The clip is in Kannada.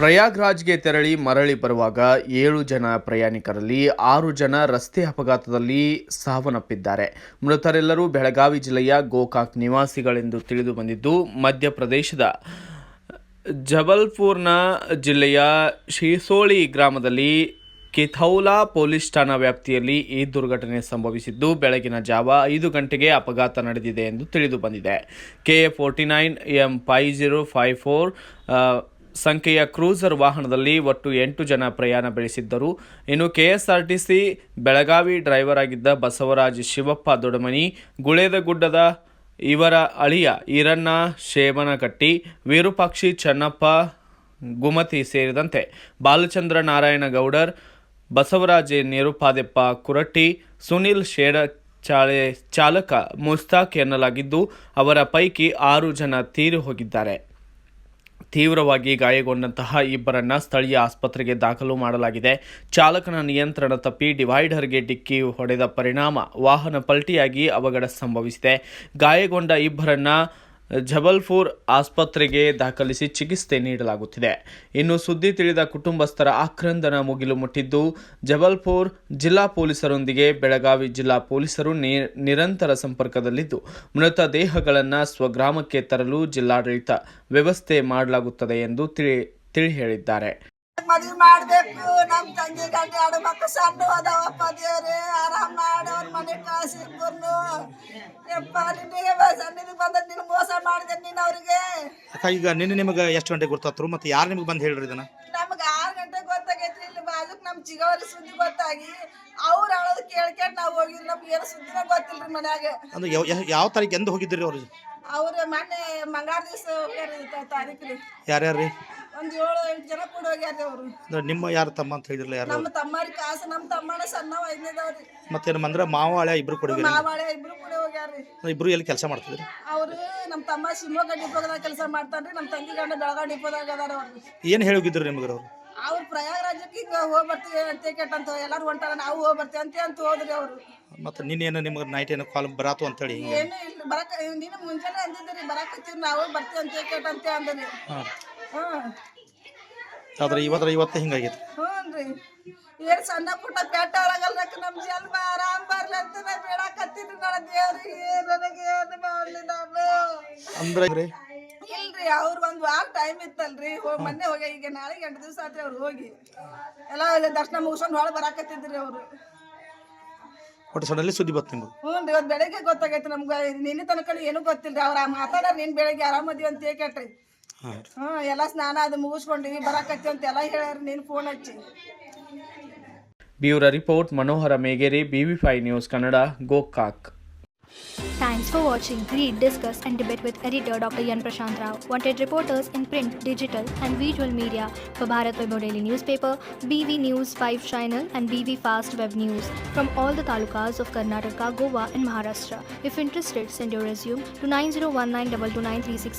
ಪ್ರಯಾಗ್ರಾಜ್ಗೆ ತೆರಳಿ ಮರಳಿ ಬರುವಾಗ 7 ಜನ ಪ್ರಯಾಣಿಕರಲ್ಲಿ 6 ಜನ ರಸ್ತೆ ಅಪಘಾತದಲ್ಲಿ ಸಾವನ್ನಪ್ಪಿದ್ದಾರೆ. ಮೃತರೆಲ್ಲರೂ ಬೆಳಗಾವಿ ಜಿಲ್ಲೆಯ ಗೋಕಾಕ್ ನಿವಾಸಿಗಳೆಂದು ತಿಳಿದು ಬಂದಿದ್ದು, ಮಧ್ಯಪ್ರದೇಶದ ಜಬಲ್ಪುರ್ನ ಜಿಲ್ಲೆಯ ಶಿಸೋಳಿ ಗ್ರಾಮದಲ್ಲಿ ಕಿಥೌಲಾ ಪೊಲೀಸ್ ಠಾಣಾ ವ್ಯಾಪ್ತಿಯಲ್ಲಿ ಈ ದುರ್ಘಟನೆ ಸಂಭವಿಸಿದ್ದು, ಬೆಳಗಿನ ಜಾವ 5 ಗಂಟೆಗೆ ಅಪಘಾತ ನಡೆದಿದೆ ಎಂದು ತಿಳಿದು ಬಂದಿದೆ. KA-49 M5054 ಸಂಖ್ಯೆಯ ಕ್ರೂಸರ್ ವಾಹನದಲ್ಲಿ ಒಟ್ಟು 8 ಜನ ಪ್ರಯಾಣ ಬೆಳೆಸಿದ್ದರು. ಇನ್ನು KSRTC ಬೆಳಗಾವಿ ಡ್ರೈವರ್ ಆಗಿದ್ದ ಬಸವರಾಜ್ ಶಿವಪ್ಪ ದೊಡಮನಿ, ಗುಳೇದಗುಡ್ಡದ ಇವರ ಅಳಿಯ ಈರಣ್ಣ ಶೇವನಕಟ್ಟಿ, ವಿರೂಪಾಕ್ಷಿ ಚೆನ್ನಪ್ಪ ಗುಮತಿ ಸೇರಿದಂತೆ ಬಾಲಚಂದ್ರ ನಾರಾಯಣ ಗೌಡರ್, ಬಸವರಾಜ್ ನಿರುಪಾದೆಪ್ಪ ಕುರಟ್ಟಿ, ಸುನಿಲ್ ಶೇಡ ಚಾಲಕ ಮುಸ್ತಾಕ್ ಎನ್ನಲಾಗಿದ್ದು, ಅವರ ಪೈಕಿ 6 ಜನ ತೀರಿ ಹೋಗಿದ್ದಾರೆ. ತೀವ್ರವಾಗಿ ಗಾಯಗೊಂಡಂತಹ ಇಬ್ಬರನ್ನ ಸ್ಥಳೀಯ ಆಸ್ಪತ್ರೆಗೆ ದಾಖಲು ಮಾಡಲಾಗಿದೆ. ಚಾಲಕನ ನಿಯಂತ್ರಣ ತಪ್ಪಿ ಡಿವೈಡರ್ಗೆ ಡಿಕ್ಕಿ ಹೊಡೆದ ಪರಿಣಾಮ ವಾಹನ ಪಲ್ಟಿಯಾಗಿ ಅವಘಡ ಸಂಭವಿಸಿದೆ. ಗಾಯಗೊಂಡ ಇಬ್ಬರನ್ನ ಜಬಲ್ಪುರ್ ಆಸ್ಪತ್ರೆಗೆ ದಾಖಲಿಸಿ ಚಿಕಿತ್ಸೆ ನೀಡಲಾಗುತ್ತಿದೆ. ಇನ್ನು ಸುದ್ದಿ ತಿಳಿದ ಕುಟುಂಬಸ್ಥರ ಆಕ್ರಂದನ ಮುಗಿಲು ಮುಟ್ಟಿದ್ದು, ಜಬಲ್ಪುರ್ ಜಿಲ್ಲಾ ಪೊಲೀಸರೊಂದಿಗೆ ಬೆಳಗಾವಿ ಜಿಲ್ಲಾ ಪೊಲೀಸರು ನಿರಂತರ ಸಂಪರ್ಕದಲ್ಲಿದ್ದು, ಮೃತ ದೇಹಗಳನ್ನು ಸ್ವಗ್ರಾಮಕ್ಕೆ ತರಲು ಜಿಲ್ಲಾಡಳಿತ ವ್ಯವಸ್ಥೆ ಮಾಡಲಾಗುತ್ತದೆ ಎಂದು ತಿಳಿ ಹೇಳಿದ್ದಾರೆ. ಮದುವೆ ಮಾಡಬೇಕು. ನಮ್ಮ ತಂಗಿ ಗಂಡ 2 ಮಕ್ಕಳು ಸಣ್ಣ ಅದಾವಪ್ಪ. ದೇವ್ರೆ ಆರಾಮ್ ಮಾಡಿ ಅವ್ರ ಮನೆ ಕಳಿಸಿರ್ಬೋದು. ಯಪ್ಪ ನಿನಗೆ ಸಣ್ಣಿಗೆ ಬಂದ ನೀನು ಮೋಸ ಮಾಡಿದೆ ನೀನು ಅವ್ರಿಗೆ. ಈಗ ನಿಮಗೆ ಎಷ್ಟು ಗಂಟೆಗೆ ಗೊತ್ತಾದ್ರು ಮತ್ತು ಯಾರು ನಿಮಗೆ ಬಂದು ಹೇಳ್ರಿ ಇದನ್ನ? ನಮ್ಗೆ 6 ಗಂಟೆಗೆ ಗೊತ್ತಾಗೈತ್ರಿ. ಇಲ್ಲಿ ಬಾಜುಕ್ ನಮ್ಮ ಚಿಗವರಿ ಸುದ್ದಿ ಗೊತ್ತಾಗಿ ಅವ್ರು ಹೇಳೋದು ಕೇಳ್ಕೊಂಡು ನಾವು ಹೋಗಿದ್ವಿ. ನಮ್ಗೆ ಏನು ಸುದ್ದಿನ ಗೊತ್ತಿಲ್ರಿ ಮನ್ಯಾಗ. ಅಂದ್ರೆ ಯಾವ ತಾರೀಕು ಎಂದು ಹೋಗಿದ್ರಿ ಅವ್ರು? ಅವ್ರು ಮೊನ್ನೆ ಮಂಗಳವಾರ ದಿವಸ ಹೋಗ್ಯಾರ ತಾರೀಕು ರೀ. ಯಾರ್ಯಾರು ರೀ? ಒಂದು 7-8 ಜನ ಕೂಡ ಹೋಗ್ಯಾರ್ರಿ ಅವರು. ನಿಮ್ಮ ಯಾರು ತಮ್ಮ ಅಂತ ಹೇಳಿದ್ರಲ್ಲ? ಯಾರು? ನಮ್ಮ ತಮ್ಮರಿ ಕಾಸು. ನಮ್ಮ ತಮ್ಮನ ಸಣ್ಣವ 5ನೇದವ್ರಿ. ಮತ್ತೆ ಅಂದ್ರೆ ಮಾವ ಹಳೆ ಇಬ್ರು ಕೂಡ ಹೋಗ್ಯಾರ? ಮಾವ ಹಳೆ ಇಬ್ರು ಕೂಡ ಹೋಗ್ಯಾರ್ರಿ. ಇಬ್ರು ಎಲ್ಲಿ ಕೆಲಸ ಮಾಡ್ತಿದ್ರಿ? ಅವರು ನಮ್ಮ ತಮ್ಮ ಶಿವಮೊಗ್ಗ ಡಿಪೋದಾಗ ಕೆಲಸ ಮಾಡ್ತಾರ್ರಿ. ನಮ್ಮ ತಂಗಿ ಗಂಡ ಬೆಳಗಾವಿ ಡಿಪೋದಾಗ ಅದಾರ ಅವ್ರು. ಏನು ಹೇಳಿ ಹೋಗಿದ್ರು ನಿಮ್ಗೆ ಅವ್ರು? ಅವ್ರು ಪ್ರಯಾಗರಾಜ್ಯಕ್ಕೆ ಈಗ ಹೋಗಿ ಬರ್ತೀವಿ ಅಂತ ಕೇಟಂತ ಎಲ್ಲರೂ ಹೊಂಟಾರ, ನಾವು ಹೋಗಿ ಬರ್ತೀವಿ ಅಂತ ಹೋದ್ರಿ ಅವರು. ಮತ್ತೆ ನೀನೇನು ನಿಮ್ಗೆ ನೈಟ್ ಏನು ಕಾಲ್ ಬರಾತು ಅಂತೇಳಿ? ಏನು ಇಲ್ಲ, ಬರಕ ನೀನು ಮುಂಜಾನೆ ಅಂದಿದ್ದೀರಿ ಬರಾಕತ್ತೀವಿ ನಾವು ಬರ್ತೀವಿ ಅಂತ ಕೇಟಂತೆ ಅಂದ್ರಿ. ಆದ್ರೆ ಇವತ್ತು ಹಿಂಗಾಗೈತಿ. ಹ್ಞೂ ರೀ. ಏನು ಸಣ್ಣ ಪುಟ್ಟ ಪೇಟ ಒಳಗಲ್ರಕ್ಕ ನಮ್ಮ ಜನ್ಮ ಆರಾಮ್ ಬರ್ಲಿ ಅಂತ ನಾ ಬೇಡಕತ್ತೀನಿ. ನನ್ನ ದೇವ್ರಿಗೆ ನನಗೆ ಏನು ಮಾಡಲಿ ನಾನು ಅಂದ್ರೆ ಇಲ್ರಿ. ಅವ್ರು 1 ವಾರ ಟೈಮ್ ಇತ್ತಲ್ರಿ. ಮೊನ್ನೆ ಹೋಗಿ ಈಗ ನಾಳೆಗೆ 8 ದಿವಸ ಆತ್ರಿ ಅವ್ರು ಹೋಗಿ ಎಲ್ಲ ದರ್ಶನ ಮುಗಿಸ್ಕೊಂಡು ಹೊಳೆ ಬರಾಕತ್ತಿದ್ರಿ ಅವರು. ಒಟ್ಟು ಸಡನ್ಲಿ ಸುದ್ದಿ ಬತ್ತು ನಿಮ್ಗೆ? ಹ್ಞೂ ರೀ. ಇವತ್ತು ಬೆಳಗ್ಗೆ ಗೊತ್ತಾಗೈತೆ ನಮ್ಗೆ. ನಿನ್ನೆ ತನಕ ಏನೂ ಗೊತ್ತಿಲ್ಲ. ಅವ್ರು ಮಾತಾಡೋರು ನೀನು ಬೆಳಗ್ಗೆ ಆರಾಮದಿ ಅಂತ ಕೇಳ್ರಿ. ಎಲ್ಲ ಸ್ನಾನ ಅದು ಮುಗಿಸ್ಕೊಂಡಿವಿ ಬರಾಕತ್ತಿ ಅಂತ ಎಲ್ಲ ಹೇಳ್ಯಾರ. ನೀನು ಫೋನ್ ಹಚ್ಚಿ. Bureau report Manohar Megeri, BV5 news Kannada, Gokak. Thanks for watching. Read, discuss and debate with editor Dr. Yan Prashant Rao. Wanted reporters in print, digital and visual media for Bharat Vaibhav Daily Newspaper, BV News 5 Channel and BV Fast Web News from all the talukas of Karnataka, Goa and Maharashtra. If interested, send your resume to 9019229369.